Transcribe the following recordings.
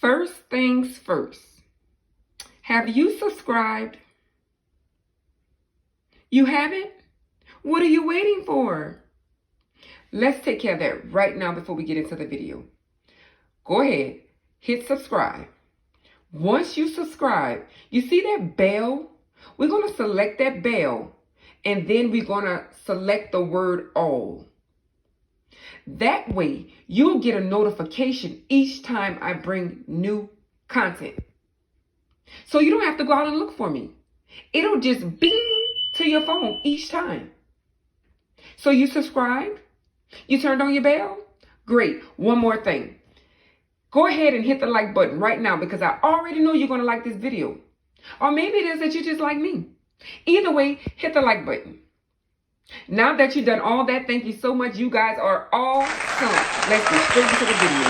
First things first. Have you subscribed? You haven't? What are you waiting for? Let's take care of that right now before we get into the video. Go ahead, hit subscribe. Once you subscribe, you see that bell? We're going to select that bell, and then we're going to select the word all. That way, you'll get a notification each time I bring new content. So you don't have to go out and look for me. It'll just bing to your phone each time. So you subscribed? You turned on your bell? Great. One more thing. Go ahead and hit the like button right now because I already know you're going to like this video. Or maybe it is that you just like me. Either way, hit the like button. Now that you've done all that, thank you so much. You guys are awesome. Let's get straight into the video.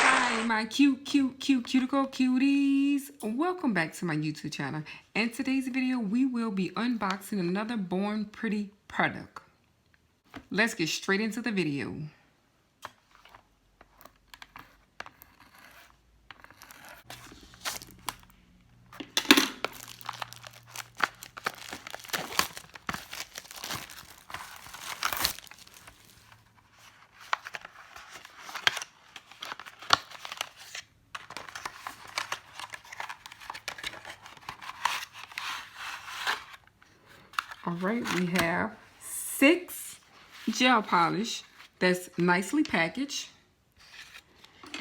Hi, my cuticle cuties. Welcome back to my YouTube channel. In today's video, we will be unboxing another Born Pretty product. Let's get straight into the video. All right, we have 6 gel polish that's nicely packaged.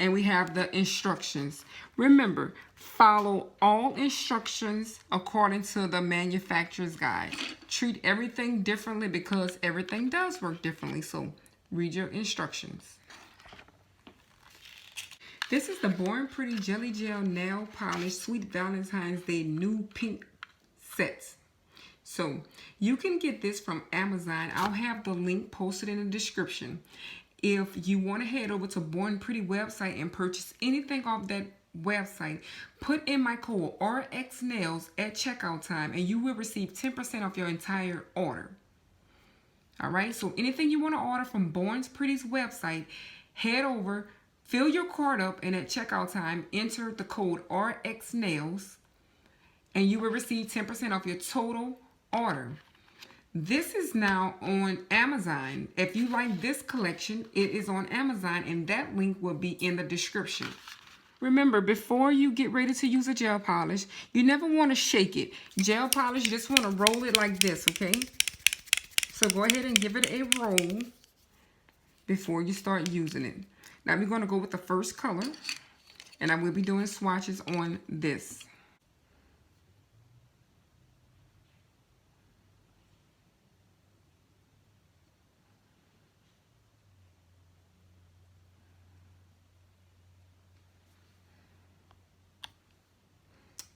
And we have the instructions. Remember, follow all instructions according to the manufacturer's guide. Treat everything differently because everything does work differently. So read your instructions. This is the Born Pretty Jelly Gel Nail Polish Sweet Valentine's Day Nude Pink Sets. So you can get this from Amazon. I'll have the link posted in the description. If you want to head over to Born Pretty website and purchase anything off that website, put in my code RXNails at checkout time and you will receive 10% off your entire order. All right, so anything you want to order from Born Pretty's website, head over, fill your cart up, and at checkout time, enter the code RXNails and you will receive 10% off your total order. This is now on Amazon. If you like this collection, it is on Amazon and that link will be in the description. Remember, before you get ready to use a gel polish, you never want to shake it. Gel polish, you just want to roll it like this, okay? So go ahead and give it a roll before you start using it. Now we're going to go with the first color, and I will be doing swatches on this.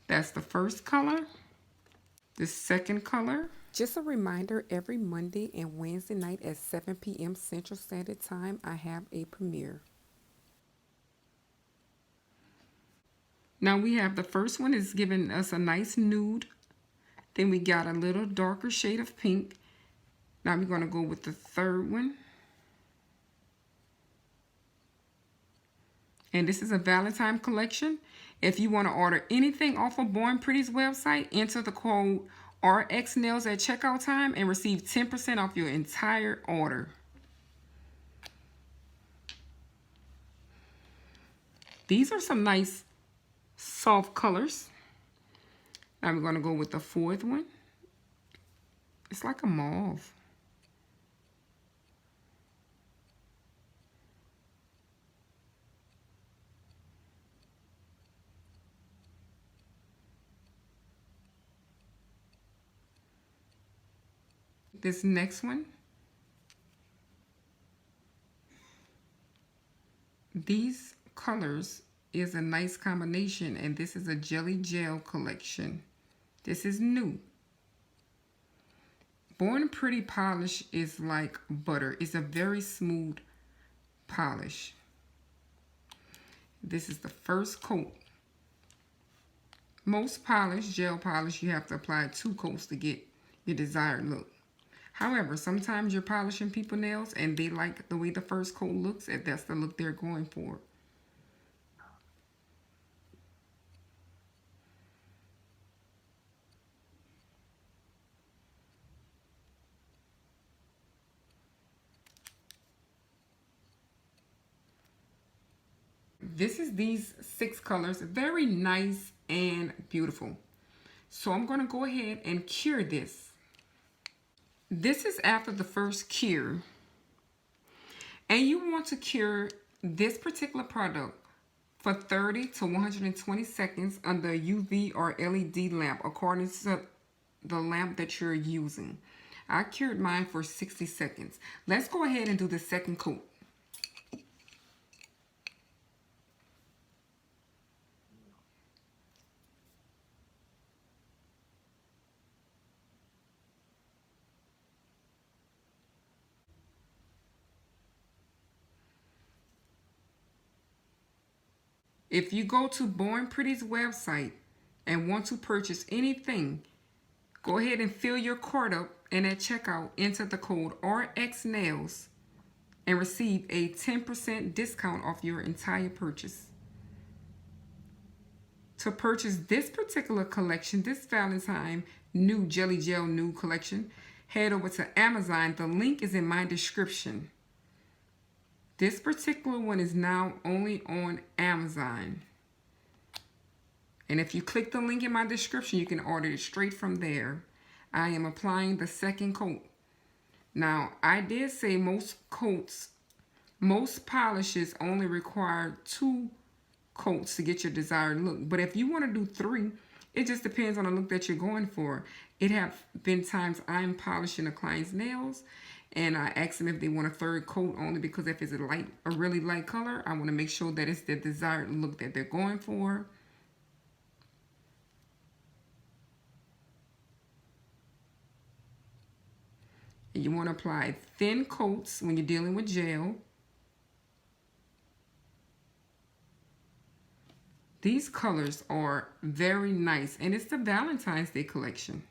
That's the first color. The second color. Just a reminder, every Monday and Wednesday night at 7 p.m. Central Standard Time, I have a premiere. Now we have the first one is giving us a nice nude. Then we got a little darker shade of pink. Now we're going to go with the third one. And this is a Valentine collection. If you want to order anything off of Born Pretty's website, enter the code RXNails at checkout time and receive 10% off your entire order. These are some nice soft colors. Now we're going to go with the fourth one. It's like a mauve. This next one, these colors is a nice combination, and this is a jelly gel collection. This is new. Born Pretty polish is like butter. It's a very smooth polish. This is the first coat. Most polish, gel polish, you have to apply 2 coats to get your desired look. However, sometimes you're polishing people's nails and they like the way the first coat looks, and that's the look they're going for. this is these 6 colors. Very nice and beautiful. So I'm going to go ahead and cure this. This is after the first cure. And you want to cure this particular product for 30 to 120 seconds under a UV or LED lamp according to the lamp that you're using. I cured mine for 60 seconds. Let's go ahead and do the second coat. If you go to Born Pretty's website and want to purchase anything, go ahead and fill your cart up, and at checkout, enter the code RXNails and receive a 10% discount off your entire purchase. To purchase this particular collection, this Valentine Nude Jelly Gel Nude collection, head over to Amazon. The link is in my description. This particular one is now only on Amazon. And if you click the link in my description, you can order it straight from there. I am applying the second coat. Now, I did say most polishes only require 2 coats to get your desired look. But if you want to do 3, it just depends on the look that you're going for. It have been times I'm polishing a client's nails and I ask them if they want a 3rd coat, only because if it's a really light color, I want to make sure that it's the desired look that they're going for. You want to apply thin coats when you're dealing with gel. These colors are very nice, and it's the Valentine's Day collection.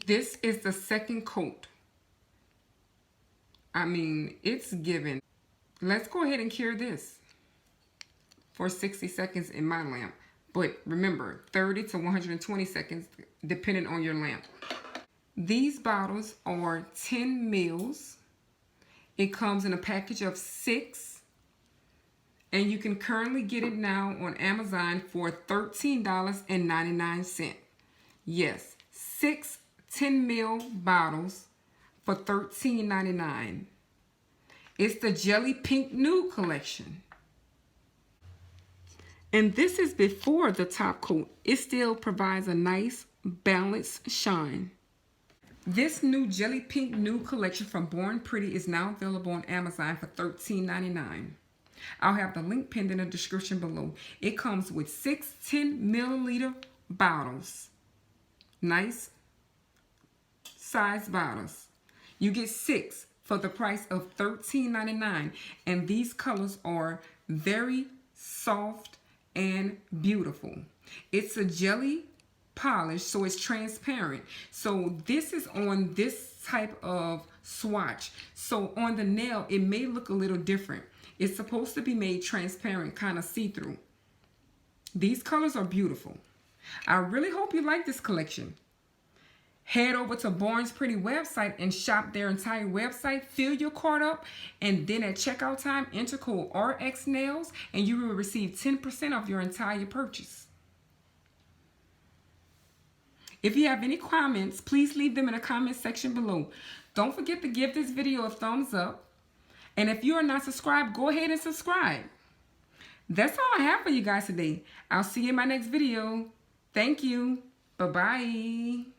This is the second coat. I mean, it's given. Let's go ahead and cure this for 60 seconds in my lamp. But remember, 30 to 120 seconds, depending on your lamp. These bottles are 10 mils. It comes in a package of 6. And you can currently get it now on Amazon for $13.99. Yes, 6 10 ml bottles for $13.99. It's the Jelly Pink Nude collection. And this is before the top coat. It still provides a nice balanced shine. This new Jelly Pink Nude collection from Born Pretty is now available on Amazon for $13.99. I'll have the link pinned in the description below. It comes with 6 10-milliliter bottles. Nice size bottles. You get 6 for the price of $13.99, and these colors are very soft and beautiful. It's a jelly polish, so it's transparent. So this is on this type of swatch. So on the nail, it may look a little different. It's supposed to be made transparent, kind of see-through. These colors are beautiful. I really hope you like this collection. Head over to Born's Pretty website and shop their entire website. Fill your cart up, and then at checkout time, enter code RXNails, and you will receive 10% off your entire purchase. If you have any comments, please leave them in the comment section below. Don't forget to give this video a thumbs up. And if you are not subscribed, go ahead and subscribe. That's all I have for you guys today. I'll see you in my next video. Thank you. Bye-bye.